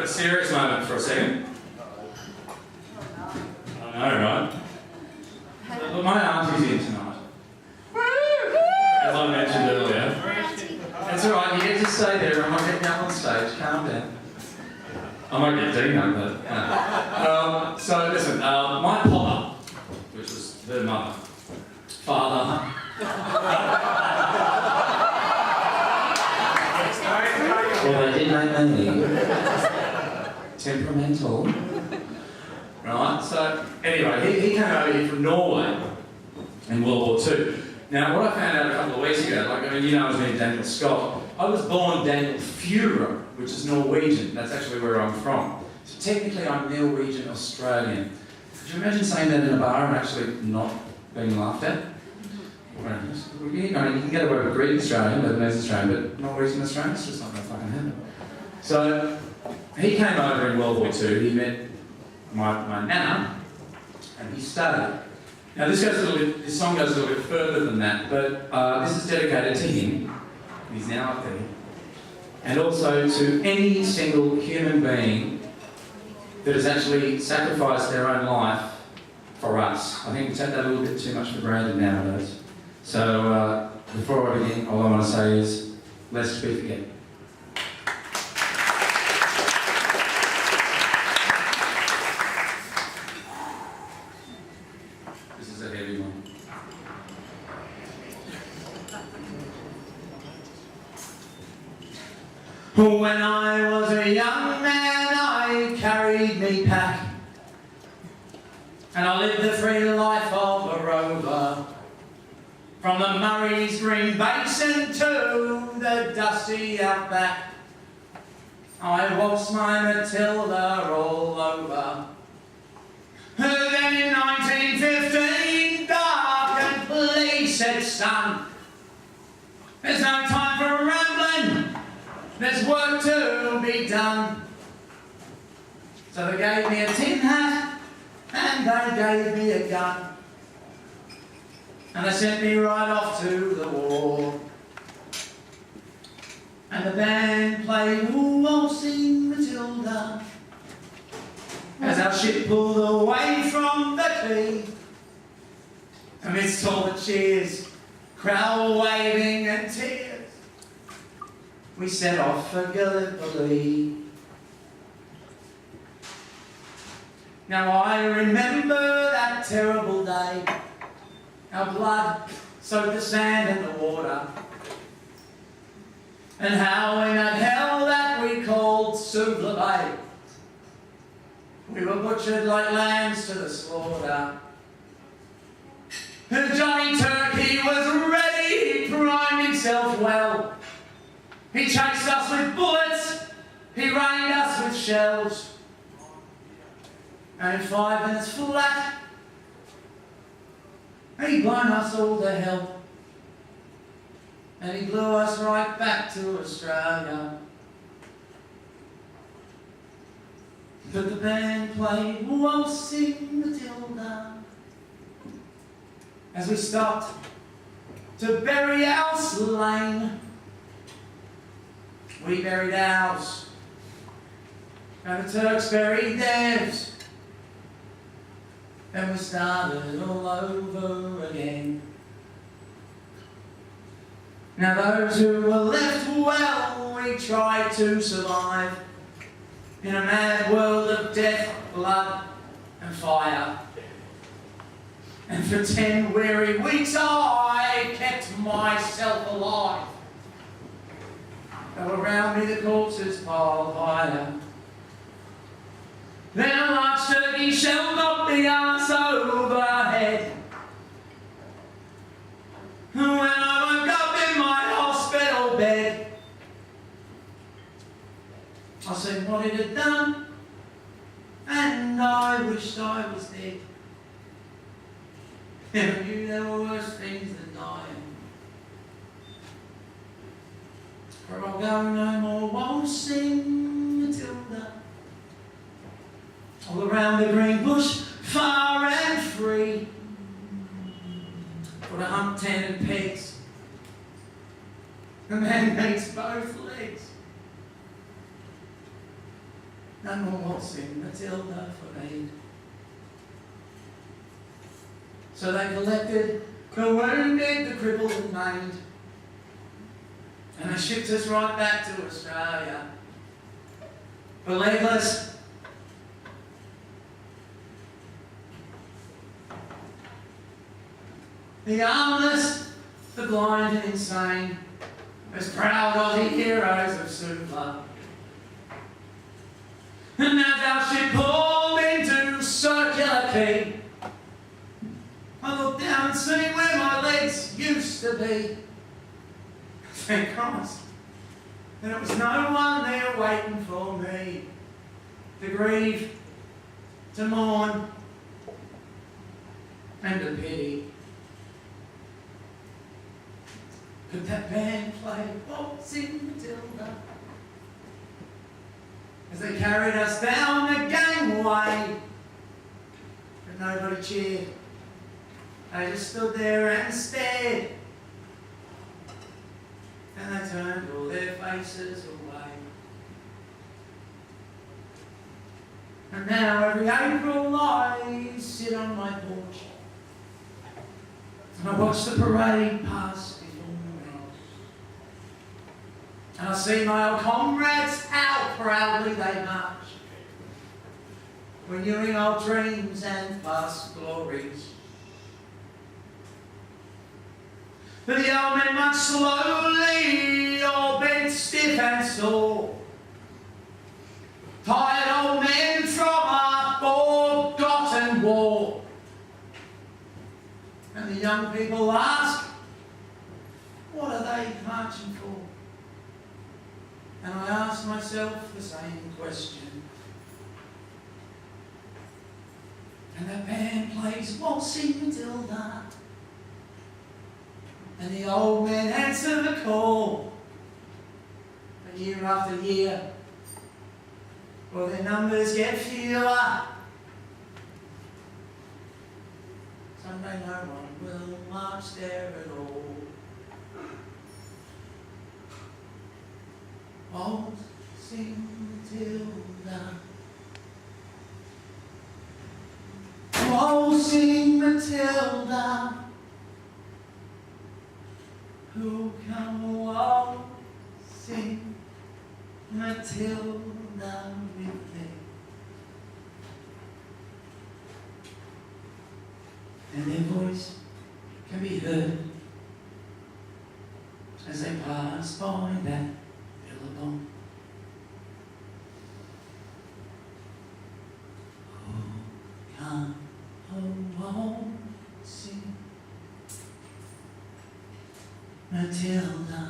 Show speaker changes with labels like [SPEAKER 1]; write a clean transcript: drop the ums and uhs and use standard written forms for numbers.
[SPEAKER 1] a serious moment for a second. I know, right? But my auntie's in tonight. As I mentioned earlier. That's alright, you get to stay there. I'm not getting up on stage. Calm down. I might get Dino, but... so listen, my papa, which was her mother, father... Well, they did make me temperamental. Right, so anyway, he came over here from Norway in World War II. Now, what I found out a couple of weeks ago, like, I mean, you know, I was named Daniel Scott. I was born Daniel Furo, which is Norwegian. That's actually where I'm from. So technically, I'm Norwegian Australian. Could you imagine saying that in a bar and actually not being laughed at? You know, you can get away with Greek Australian, Lebanese Australian, but Norwegian Australian, it's just not going to fucking happen. So, he came over in World War II, he met my nana, and he stayed. Now this song goes a little bit further than that, but this is dedicated to him, he's now up there, and also to any single human being that has actually sacrificed their own life for us. I think we take that a little bit too much for granted nowadays. So before I begin, all I want to say is, lest we forget. This is a heavy one. When I was a young man, I carried me pack, and I lived the free life of a rover. From the Murray's Green Basin to the dusty outback, I waltzed my Matilda all over. Then in 1915, dark and police said, son, there's no time for rambling, there's work to be done. So they gave me a tin hat and they gave me a gun. And they sent me right off to the war. And the band played waltzing Matilda as our ship pulled away from the quay. Amidst all the cheers, crowd waving and tears, we set off for Gallipoli. Now I remember that terrible day. Our blood soaked the sand and the water, and how in that hell that we called Suvla Bay, we were butchered like lambs to the slaughter. And Johnny Turkey was ready, he primed himself well. He chased us with bullets, he rained us with shells, and in 5 minutes flat, he blown us all to hell, and he blew us right back to Australia. But the band played waltzing Matilda as we stopped to bury our slain. We buried ours, and the Turks buried theirs. And we started all over again. Now those who were left, well, we tried to survive in a mad world of death, blood and fire. And for 10 weary weeks I kept myself alive, though around me the corpses piled higher. Then a large turkey shell knocked the arse overhead. When I woke up in my hospital bed, I seen what it had done, and I wished I was dead. Never knew there were worse things than dying. For I'll go no more waltzing Matilda, all around the green bush, far and free, for the hump ten and pegs, the man makes both legs. No more waltzing Matilda for me. So they collected the wounded, the crippled and maimed, and they shipped us right back to Australia. The legless, the armless, the blind and insane, as proud Aussie heroes of Suvla. And as our ship pulled into Circular Quay, I looked down and seen where my legs used to be. Thank Christ. And there was no one there waiting for me to grieve, to mourn, and to pity. Could that band play Waltzing Matilda as they carried us down the gangway? But nobody cheered. They just stood there and stared, and they turned all their faces away. And now every April I sit on my porch and I watch the parade pass before me, and I see my old comrades how proudly they march, renewing old dreams and past glories. But the old men march slowly, all bent stiff and sore. Tired old men from a forgotten war. And the young people ask, what are they marching for? And I ask myself the same question. And the band plays Waltzing Matilda, and the old men answer the call. And year after year, well, their numbers get fewer. Someday no one will march there at all. Waltzing Matilda, waltzing Matilda, who come waltzing Matilda with me. And their voice can be heard as they pass by that billabong. Oh, come waltzing Matilda.